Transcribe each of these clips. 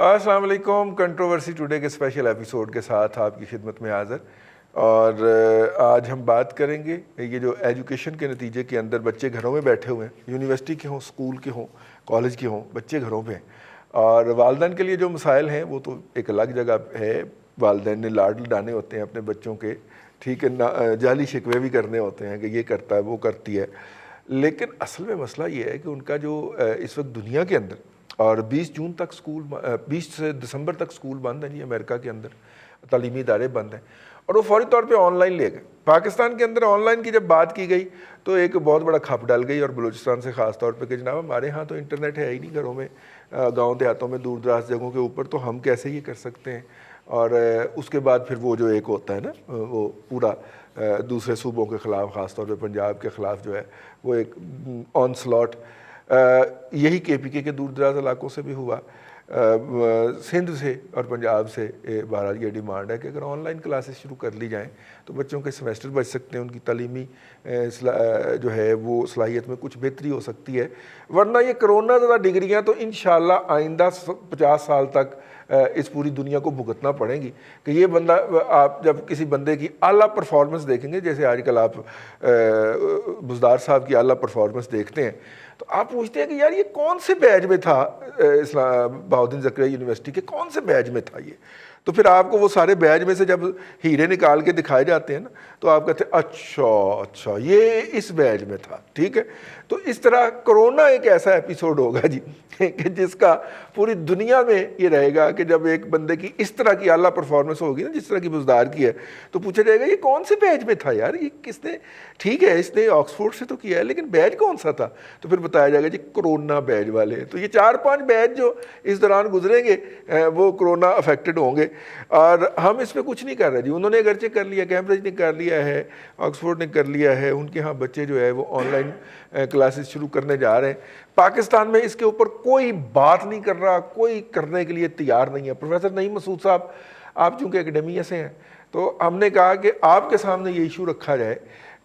السلام علیکم. Controversy today کے اسپیشل ایپیسوڈ کے ساتھ آپ کی خدمت میں حاضر. اور آج ہم بات کریں گے یہ جو ایجوکیشن کے نتیجے کے اندر بچے گھروں میں بیٹھے ہوئے ہیں, یونیورسٹی کے ہوں, اسکول کے ہوں, کالج کے ہوں, بچے گھروں پہ ہیں, اور والدین کے لیے جو مسائل ہیں وہ تو ایک الگ جگہ ہے. والدین نے لاڈ لڈانے ہوتے ہیں اپنے بچوں کے, ٹھیک ہے, جعلی شکوے بھی کرنے ہوتے ہیں کہ یہ کرتا ہے وہ کرتی ہے, لیکن اصل میں مسئلہ یہ ہے کہ ان کا جو اس وقت دنیا کے اندر, اور 20 دسمبر تک سکول بند ہیں جی امریکہ کے اندر, تعلیمی ادارے بند ہیں, اور وہ فوری طور پہ آن لائن لے گئے. پاکستان کے اندر آن لائن کی جب بات کی گئی تو ایک بہت بڑا کھپ ڈل گئی, اور بلوچستان سے خاص طور پہ کہ جناب ہمارے ہاں تو انٹرنیٹ ہے ہی نہیں گھروں میں, گاؤں دیہاتوں میں دور دراز جگہوں کے اوپر, تو ہم کیسے یہ کر سکتے ہیں. اور اس کے بعد پھر وہ جو ایک ہوتا ہے نا, وہ پورا دوسرے صوبوں کے خلاف, خاص طور پہ پنجاب کے خلاف جو ہے وہ ایک آن سلاٹ, یہی کے پی کے دور دراز علاقوں سے بھی ہوا, سندھ سے اور پنجاب سے. بہرحال یہ ڈیمانڈ ہے کہ اگر آن لائن کلاسز شروع کر لی جائیں تو بچوں کے سیمیسٹر بچ سکتے ہیں, ان کی تعلیمی جو ہے وہ صلاحیت میں کچھ بہتری ہو سکتی ہے. ورنہ یہ کرونا زدہ ڈگریاں تو انشاءاللہ آئندہ 50 سال تک اس پوری دنیا کو بھگتنا پڑیں گی. کہ یہ بندہ, آپ جب کسی بندے کی اعلیٰ پرفارمنس دیکھیں گے, جیسے آج کل آپ بزدار صاحب کی اعلیٰ پرفارمنس دیکھتے ہیں, تو آپ پوچھتے ہیں کہ یار یہ کون سے بیچ میں تھا, بہاؤالدین زکریا یونیورسٹی کے کون سے بیچ میں تھا یہ. تو پھر آپ کو وہ سارے بیچ میں سے جب ہیرے نکال کے دکھائے جاتے ہیں نا, تو آپ کہتے ہیں اچھا یہ اس بیچ میں تھا, ٹھیک ہے. تو اس طرح کرونا ایک ایسا ایپیسوڈ ہوگا جی کہ جس کا پوری دنیا میں یہ رہے گا کہ جب ایک بندے کی اس طرح کی اعلیٰ پرفارمنس ہوگی نا, جس طرح کی بزدار کی ہے, تو پوچھا جائے گا یہ کون سے بیچ میں تھا یار, یہ کس نے, ٹھیک ہے اس نے آکسفورڈ سے تو کیا ہے لیکن بیچ کون سا تھا. تو پھر بتایا جائے گا جی کرونا بیچ والے. تو یہ 4-5 بیچ جو اس دوران گزریں گے وہ کرونا افیکٹڈ ہوں گے, اور ہم اس پہ کچھ نہیں کر رہے جی. انہوں نے اگرچہ کر لیا, کیمبرج نے کر لیا ہے, آکسفورڈ نے کر لیا ہے, ان کے ہاں بچے جو ہے وہ آن لائن کلاسز شروع کرنے جا رہے ہیں. پاکستان میں اس کے اوپر کوئی بات نہیں کر رہا, کوئی کرنے کے لیے تیار نہیں ہے. پروفیسر نعیم مسعود صاحب, آپ چونکہ اکیڈمیا سے ہیں, تو ہم نے کہا کہ آپ کے سامنے یہ ایشو رکھا جائے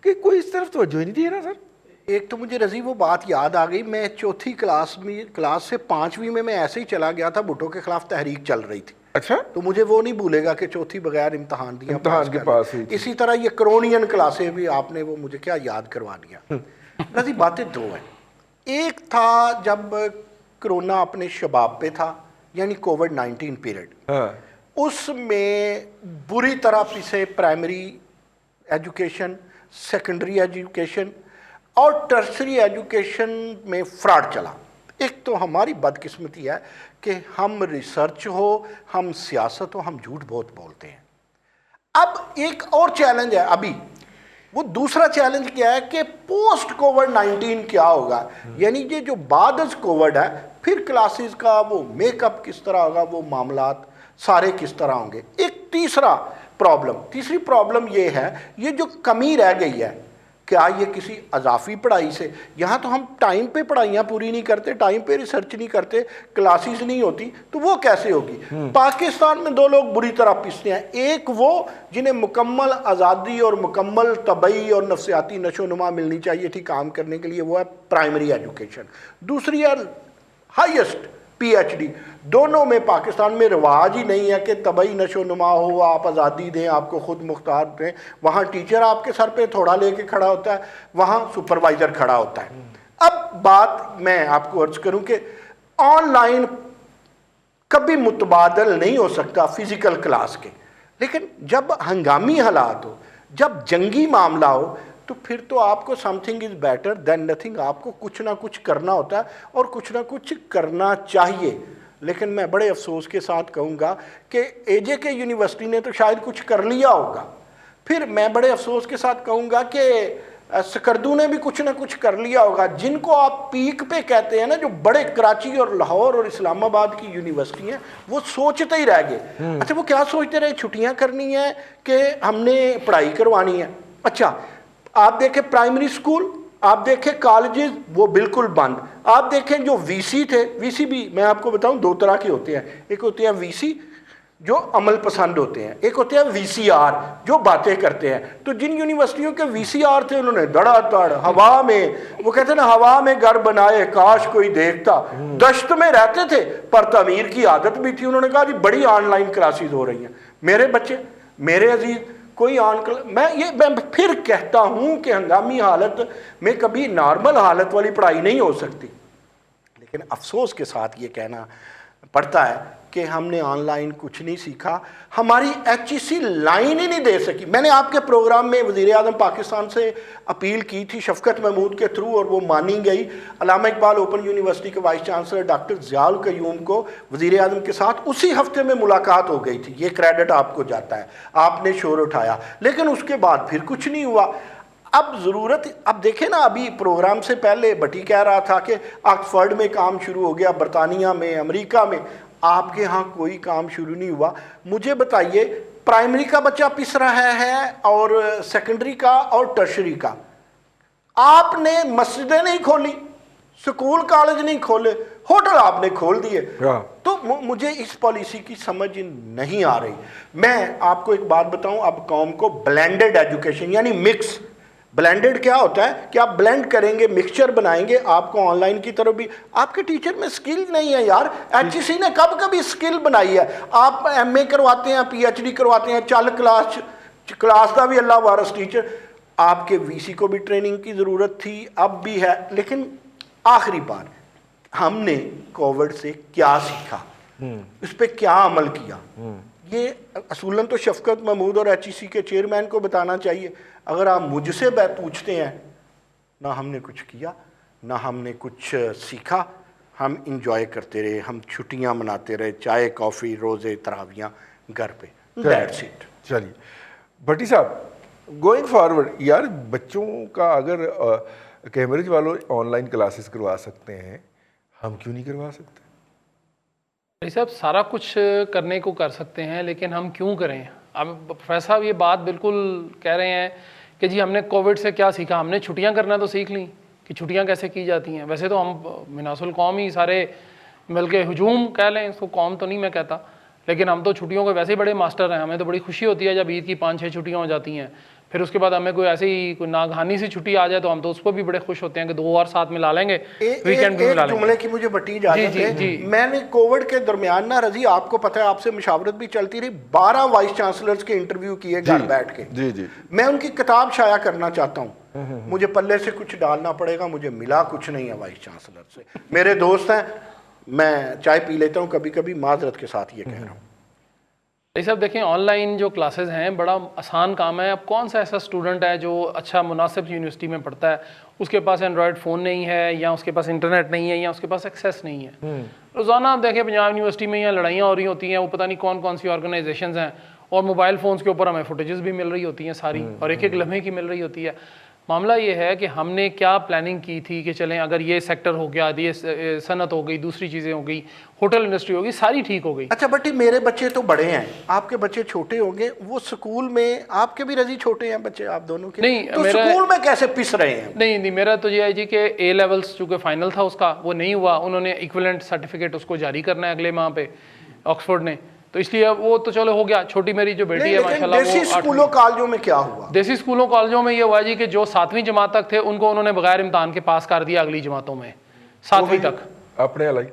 کہ کوئی اس طرف توجہ ہی نہیں دے رہا سر. ایک تو مجھے رضی وہ بات یاد آ گئی, میں 4تھی کلاس سے 5ویں میں ایسے ہی چلا گیا تھا, بھٹو کے خلاف تحریک چل رہی تھی. اچھا, تو مجھے وہ نہیں بھولے گا کہ 4تھی بغیر امتحان کے پاس ہوئی. اسی طرح یہ کرونین کلاسیں بھی آپ نے وہ مجھے کیا یاد کروا دیا. رضی باتیں دو ہیں. ایک تھا جب کرونا اپنے شباب پہ تھا, یعنی کووڈ-19 پیریڈ, اس میں بری طرح سے پرائمری ایجوکیشن, سیکنڈری ایجوکیشن اور ٹرشری ایجوکیشن میں فراڈ چلا. ایک تو ہماری بدقسمتی ہے کہ ہم ریسرچ ہو, ہم سیاست ہو, ہم جھوٹ بہت بولتے ہیں. اب ایک اور چیلنج ہے ابھی, وہ دوسرا چیلنج کیا ہے کہ پوسٹ کووڈ-19 کیا ہوگا, یعنی یہ جو بعد از کووڈ ہے, پھر کلاسز کا وہ میک اپ کس طرح ہوگا, وہ معاملات سارے کس طرح ہوں گے. ایک تیسری پرابلم یہ ہے, یہ جو کمی رہ گئی ہے, کیا یہ کسی اضافی پڑھائی سے, یہاں تو ہم ٹائم پہ پڑھائیاں پوری نہیں کرتے, ٹائم پہ ریسرچ نہیں کرتے, کلاسز نہیں ہوتی, تو وہ کیسے ہوگی. پاکستان میں 2 لوگ بری طرح پستے ہیں. ایک وہ جنہیں مکمل آزادی اور مکمل طبعی اور نفسیاتی نشو و نما ملنی چاہیے تھی کام کرنے کے لیے, وہ ہے پرائمری ایجوکیشن. دوسری ہے ہائیسٹ پی ایچ ڈی. دونوں میں پاکستان میں رواج ہی نہیں ہے کہ طبعی نشو و نما ہو, آپ آزادی دیں, آپ کو خود مختار دیں. وہاں ٹیچر آپ کے سر پہ تھوڑا لے کے کھڑا ہوتا ہے, وہاں سپروائزر کھڑا ہوتا ہے. اب بات میں آپ کو عرض کروں کہ آن لائن کبھی متبادل نہیں ہو سکتا فزیکل کلاس کے, لیکن جب ہنگامی حالات ہو, جب جنگی معاملہ ہو, تو پھر تو آپ کو some thing is better than nothing. آپ کو کچھ نہ کچھ کرنا ہوتا ہے اور کچھ نہ کچھ کرنا چاہیے. لیکن میں بڑے افسوس کے ساتھ کہوں گا کہ اے جے کے یونیورسٹی نے تو شاید کچھ کر لیا ہوگا. پھر میں بڑے افسوس کے ساتھ کہوں گا کہ سکردو نے بھی کچھ نہ کچھ کر لیا ہوگا. جن کو آپ پیک پہ کہتے ہیں نا, جو بڑے کراچی اور لاہور اور اسلام آباد کی یونیورسٹی ہیں, وہ سوچتے ہی رہ گئے. اچھا, وہ کیا سوچتے رہے, چھٹیاں کرنی ہیں کہ ہم نے پڑھائی کروانی ہے. اچھا, آپ دیکھیں پرائمری اسکول, آپ دیکھیں کالجز, وہ بالکل بند. آپ دیکھیں جو وی سی تھے, وی سی بھی میں آپ کو بتاؤں 2 طرح کے ہوتے ہیں. ایک ہوتے ہیں وی سی جو عمل پسند ہوتے ہیں، ایک ہوتے ہیں وی سی آر جو باتیں کرتے ہیں. تو جن یونیورسٹیوں کے وی سی آر تھے انہوں نے دڑا دڑ ہوا میں، وہ کہتے ہیں نا ہوا میں گھر بنائے کاش کوئی دیکھتا، دشت میں رہتے تھے پر تعمیر کی عادت بھی تھی. انہوں نے کہا جی بڑی آن لائن کلاسز ہو رہی ہیں. میرے بچے، میرے عزیز، کوئی میں پھر کہتا ہوں کہ ہنگامی حالت میں کبھی نارمل حالت والی پڑھائی نہیں ہو سکتی، لیکن افسوس کے ساتھ یہ کہنا پڑتا ہے کہ ہم نے آن لائن کچھ نہیں سیکھا. ہماری ایچ ای سی لائن ہی نہیں دے سکی. میں نے آپ کے پروگرام میں وزیر اعظم پاکستان سے اپیل کی تھی شفقت محمود کے تھرو، اور وہ مانی گئی. علامہ اقبال اوپن یونیورسٹی کے وائس چانسلر ڈاکٹر ضیاء القیوم کو وزیر اعظم کے ساتھ اسی ہفتے میں ملاقات ہو گئی تھی. یہ کریڈٹ آپ کو جاتا ہے، آپ نے شور اٹھایا، لیکن اس کے بعد پھر کچھ نہیں ہوا. اب ضرورت، اب دیکھیں نا، ابھی پروگرام سے پہلے بٹی کہہ رہا تھا کہ آکسفورڈ میں کام شروع ہو گیا، برطانیہ میں، امریکہ میں. آپ کے ہاں کوئی کام شروع نہیں ہوا. مجھے بتائیے، پرائمری کا بچہ پس رہا ہے اور سیکنڈری کا اور ٹرشری کا. آپ نے مسجدیں نہیں کھولی، سکول کالج نہیں کھولے، ہوٹل آپ نے کھول دیے. تو مجھے اس پالیسی کی سمجھ نہیں آ رہی. میں آپ کو ایک بات بتاؤں، اب قوم کو بلینڈڈ ایجوکیشن یعنی مکس، بلینڈڈ کیا ہوتا ہے کہ آپ بلینڈ کریں گے، مکسچر بنائیں گے. آپ کو آن لائن کی طرف بھی، آپ کے ٹیچر میں سکل نہیں ہے یار. ایچ ای سی نے کب کبھی سکل بنائی ہے؟ آپ ایم اے کرواتے ہیں، پی ایچ ڈی کرواتے ہیں، چل کلاس کا بھی اللہ وارث ٹیچر. آپ کے وی سی کو بھی ٹریننگ کی ضرورت تھی، اب بھی ہے. لیکن آخری بار، ہم نے کووڈ سے کیا سیکھا، اس پہ کیا عمل کیا؟ یہ اصولاً تو شفقت محمود اور ایچ ای سی کے چیئرمین کو بتانا چاہیے. اگر آپ مجھ سے پوچھتے ہیں، نہ ہم نے کچھ کیا، نہ ہم نے کچھ سیکھا. ہم انجوائے کرتے رہے، ہم چھٹیاں مناتے رہے، چائے کافی، روزے تراویاں گھر پہ. That's it. چلیے بھٹی صاحب، گوئنگ فارورڈ یار، بچوں کا اگر کیمبرج والوں آن لائن کلاسز کروا سکتے ہیں، ہم کیوں نہیں کروا سکتے؟ بھائی صاحب، سارا کچھ کرنے کو کر سکتے ہیں، لیکن ہم کیوں کریں؟ اب پروفیسر صاحب یہ بات بالکل کہہ رہے ہیں کہ جی ہم نے کووڈ سے کیا سیکھا. ہم نے چھٹیاں کرنا تو سیکھ لیں کہ چھٹیاں کیسے کی جاتی ہیں. ویسے تو ہم مناص القوم ہی سارے مل کے ہجوم کہہ لیں اس کو، قوم تو نہیں میں کہتا، لیکن ہم تو چھٹیوں کے ویسے ہی بڑے ماسٹر ہیں. ہمیں تو بڑی خوشی ہوتی ہے جب عید کی 5-6 چھٹیاں ہو جاتی ہیں. پھر اس کے بعد ہمیں کوئی ایسی ہی کوئی ناگہانی سی چھٹی آ جائے تو ہم تو اس کو بھی بڑے خوش ہوتے ہیں کہ 2 اور ساتھ ملا لیں گے، ویکینڈ بھی ملا لیں گے. جملے کی مجھے بٹی اجازت ہے، میں نے کووڈ کے درمیان نا رضی، آپ کو پتہ ہے آپ سے مشاورت بھی چلتی رہی، 12 وائس چانسلرز کے انٹرویو کیے گھر بیٹھ کے. میں ان کی کتاب شائع کرنا چاہتا ہوں. مجھے پلے سے کچھ ڈالنا پڑے گا، مجھے ملا کچھ نہیں ہے وائس چانسلر سے. میرے دوست ہیں، میں چائے پی لیتا ہوں کبھی کبھی، معذرت کے ساتھ یہ کہہ رہا ہوں. یہ سب دیکھیں، آن لائن جو کلاسز ہیں بڑا آسان کام ہے. اب کون سا ایسا اسٹوڈنٹ ہے جو اچھا مناسب یونیورسٹی میں پڑھتا ہے، اس کے پاس اینڈرائڈ فون نہیں ہے، یا اس کے پاس انٹرنیٹ نہیں ہے، یا اس کے پاس ایکسیس نہیں ہے. روزانہ آپ دیکھیں پنجاب یونیورسٹی میں یہاں لڑائیاں ہو رہی ہوتی ہیں، وہ پتہ نہیں کون کون سی آرگنائزیشنز ہیں، اور موبائل فونز کے اوپر ہمیں فوٹیجز بھی مل رہی ہوتی ہیں ساری، اور ایک ایک لمحے کی مل رہی ہوتی ہے. معاملہ یہ ہے کہ ہم نے کیا پلاننگ کی تھی کہ چلیں اگر یہ سیکٹر ہو گیا، یہ صنعت ہو گئی، دوسری چیزیں ہو گئی، ہوٹل انڈسٹری ہو گئی، ساری ٹھیک ہو گئی. اچھا بٹی، میرے بچے تو بڑے ہیں، آپ کے بچے چھوٹے ہوں گے. وہ سکول میں، آپ کے بھی رضی چھوٹے ہیں بچے آپ دونوں کے، نہیں، تو سکول میں کیسے پس رہے ہیں؟ نہیں، میرا تو یہ ہے جی کہ اے لیولس چونکہ فائنل تھا اس کا، وہ نہیں ہوا. انہوں نے ایکویلنٹ سرٹیفکیٹ اس کو جاری کرنا ہے اگلے ماہ پہ آکسفورڈ نے، تو اس لیے وہ تو چلو ہو گیا. چھوٹی میری جو بیٹی ہے ماشاءاللہ، وہ دیسی اسکولوں کالجوں میں کیا ہوا؟ دیسی اسکولوں کالجوں میں یہ ہوا جی کہ جو 7ویں جماعت تک تھے ان کو انہوں نے بغیر امتحان کے پاس کر دیا اگلی جماعتوں میں، 7ویں تک. اپنے علائی،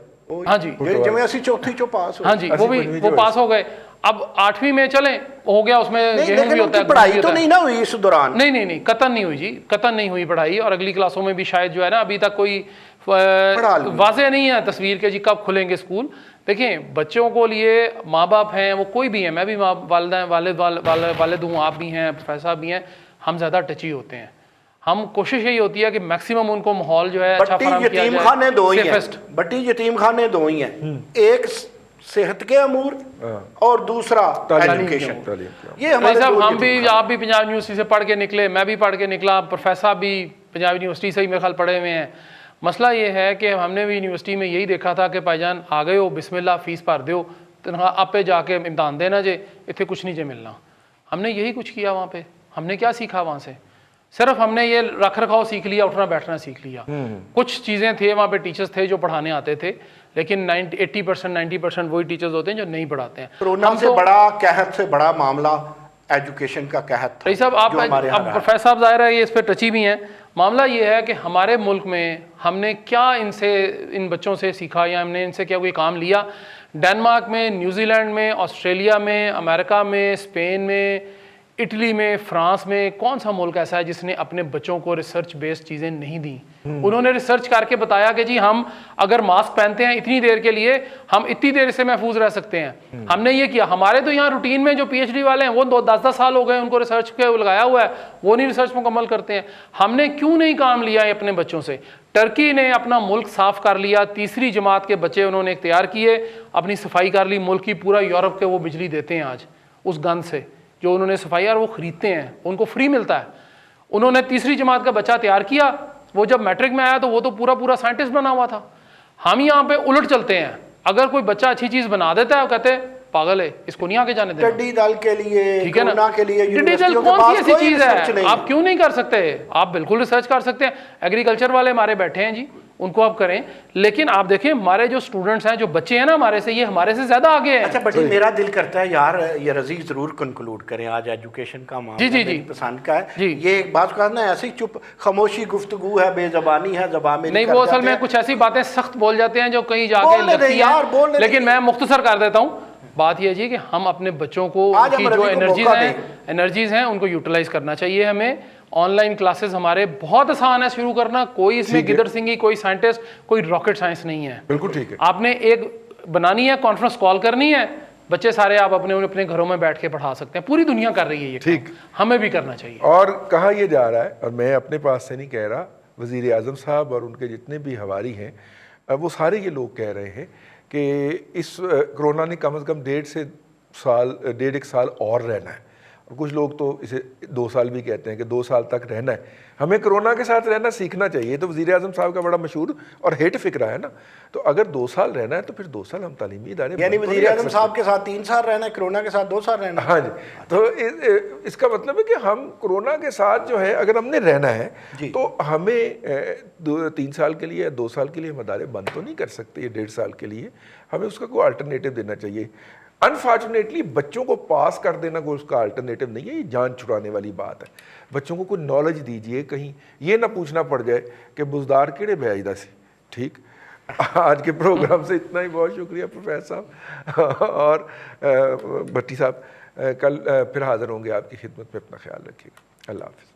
ہاں جی، جب ایسی چوتھی چو پاس ہاں جی، وہ پاس ہو گئے. اب 8ویں میں چلیں ہو گیا، اس میں گیہوں بھی ہوتا ہے. پڑھائی تو نہیں نہ ہوئی اس دوران؟ نہیں، قطن نہیں ہوئی جی، قطن نہیں ہوئی پڑھائی. اور اگلی کلاسوں میں بھی شاید جو ہے نا، ابھی تک کوئی واضح نہیں ہے تصویر کہ جی کب کھلیں گے اسکول. دیکھیں، بچوں کو لیے ماں باپ ہیں، وہ کوئی بھی ہیں، میں بھی والد ہوں، آپ بھی ہیں، پروفیسر صاحب بھی ہیں، ہم زیادہ ٹچی ہوتے ہیں. ہم کوشش یہی ہوتی ہے کہ میکسیمم ان کو ماحول جو ہے اچھا فراہم کیا جائے. یتیم خانے دو ہی ہیں بٹی، یتیم خانے دو ہی ہیں، ایک صحت کے امور اور دوسرا ایجوکیشن. یہ ہمارے ہم بھی، آپ بھی پنجاب یونیورسٹی سے پڑھ کے نکلے، میں بھی پڑھ کے نکلا، پروفیسر صاحب بھی پنجاب یونیورسٹی سے ہی میرے خیال پڑھے ہوئے ہیں. مسئلہ یہ ہے کہ ہم نے بھی یونیورسٹی میں یہی دیکھا تھا کہ بھائی جان آ گئے ہو، بسم اللہ فیس بھر دیو، تنخواہ آپ پہ جا کے امتحان دینا جے، اتنے کچھ نہیں جے ملنا. ہم نے یہی کچھ کیا وہاں پہ. ہم نے کیا سیکھا وہاں سے؟ صرف ہم نے یہ رکھ رکھاؤ سیکھ لیا، اٹھنا بیٹھنا سیکھ لیا. کچھ چیزیں تھے وہاں پہ، ٹیچرز تھے جو پڑھانے آتے تھے، لیکن 80% 90% وہی ٹیچرز ہوتے ہیں جو نہیں پڑھاتے ہیں. کورونا سے بڑا قحط سے بڑا معاملہ ایجوکیشن کا قحط تھا. رئیس صاحب آپ پروفیسر صاحب ظاہر ہے یہ اس پہ ٹچی بھی ہیں. معاملہ یہ ہے کہ ہمارے ملک میں ہم نے کیا ان بچوں سے سیکھا یا ہم نے ان سے کیا کوئی کام لیا. ڈنمارک میں، نیوزی لینڈ میں، آسٹریلیا میں، امریکہ میں، اسپین میں، اٹلی میں، فرانس میں کون سا ملک ایسا ہے جس نے اپنے بچوں کو ریسرچ بیسڈ چیزیں نہیں دیں؟ انہوں نے ریسرچ کر کے بتایا کہ جی ہم اگر ماسک پہنتے ہیں اتنی دیر کے لیے ہم اتنی دیر سے محفوظ رہ سکتے ہیں. ہم نے یہ کیا. ہمارے تو یہاں روٹین میں جو پی ایچ ڈی والے ہیں وہ 10 سال ہو گئے ان کو ریسرچ کے لگایا ہوا ہے, وہ نہیں ریسرچ مکمل کرتے ہیں. ہم نے کیوں نہیں کام لیا ہے اپنے بچوں سے؟ ٹرکی نے اپنا ملک صاف کر لیا, تیسری جماعت کے بچے انہوں نے اختیار کیے, اپنی صفائی کر لی ملک کی. پورا یورپ کے وہ بجلی دیتے ہیں آج اس گند سے جو انہوں نے صفائی, اور وہ خریدتے ہیں, ان کو فری ملتا ہے. انہوں نے تیسری جماعت کا بچہ تیار کیا, وہ جب میٹرک میں آیا تو وہ تو پورا سائنٹسٹ بنا ہوا تھا. ہم یہاں پہ الٹ چلتے ہیں, اگر کوئی بچہ اچھی چیز بنا دیتا ہے وہ کہتے ہیں پاگل ہے, اس کو نہیں آگے جانے دینا. ٹڈی دل کے لیے, ٹھیک ہے نا, کورونا کے لیے ٹڈی دل کون سی ایسی چیز ہے آپ کیوں نہیں کر سکتے؟ آپ بالکل ریسرچ کر سکتے ہیں. ایگریکلچر والے ہمارے بیٹھے ہیں جی, ان کو آپ کریں. لیکن آپ دیکھیں ہمارے جو اسٹوڈنٹس ہیں, جو بچے ہیں نا ہمارے سے, یہ ہمارے سے زیادہ آگے ہیں. اچھا بٹی, میرا دل کرتا ہے یار یہ رضی ضرور کنکلوڈ کریں, آج ایجوکیشن کا معاملہ میری پسند کا ہے. یہ ایک بات کہا نا, ایسی چپ خاموشی گفتگو ہے, بے زبانی ہے, زبان میں نہیں. وہ اصل میں کچھ ایسی باتیں سخت بول جاتے ہیں جو کہیں جا کے لگتی ہیں, لیکن میں مختصر کر دیتا ہوں. بات یہ جی کہ ہم اپنے بچوں کو کی جو انرجیز ہیں ان کو یوٹیلائز کرنا چاہیے. ہمیں آن لائن کلاسز ہمارے بہت آسان ہے شروع کرنا, کوئی اس میں گدر سنگھی, کوئی سائنٹسٹ, کوئی راکٹ سائنس نہیں ہے. بالکل ٹھیک ہے. آپ نے ایک بنانی ہے, کانفرنس کال کرنی ہے, بچے سارے آپ اپنے گھروں میں بیٹھ کے پڑھا سکتے ہیں. پوری دنیا کر رہی ہے یہ ٹھیک, ہمیں بھی کرنا چاہیے. اور کہا یہ جا رہا ہے, اور میں اپنے پاس سے نہیں کہہ رہا, وزیر اعظم صاحب اور ان کے جتنے بھی حواری ہیں وہ سارے یہ لوگ کہہ رہے ہیں کہ اس کرونا نے کم از کم 1.5 سال اور رہنا ہے. اور کچھ لوگ تو اسے 2 سال بھی کہتے ہیں کہ 2 سال تک رہنا ہے. ہمیں کرونا کے ساتھ رہنا سیکھنا چاہیے. تو وزیر اعظم صاحب کا بڑا مشہور اور ہیٹ فکرہ ہے نا. تو اگر 2 سال رہنا ہے تو پھر 2 سال ہم تعلیمی ادارے, یعنی وزیر اعظم صاحب کے ساتھ 3 سال رہنا ہے, کرونا کے ساتھ 2 سال رہنا ہے. ہاں جی. تو اس کا مطلب ہے کہ ہم کرونا کے ساتھ جو ہے اگر ہم نے رہنا ہے تو ہمیں 3 سال کے لیے یا 2 سال کے لیے ہم ادارے بند تو نہیں کر سکتے, یا 1.5 سال کے لیے ہمیں اس کا کوئی الٹرنیٹو دینا چاہیے. انفارچونیٹلی بچوں کو پاس کر دینا کوئی اس کا الٹرنیٹو نہیں ہے, یہ جان چھڑانے والی بات ہے. بچوں کو کوئی نالج دیجئے, کہیں یہ نہ پوچھنا پڑ جائے کہ بزدار کیڑے بیاجدہ سی. ٹھیک, آج کے پروگرام سے اتنا ہی. بہت شکریہ پروفیسر صاحب اور بھٹی صاحب. کل پھر حاضر ہوں گے آپ کی خدمت میں. اپنا خیال رکھیے گا. اللہ حافظ.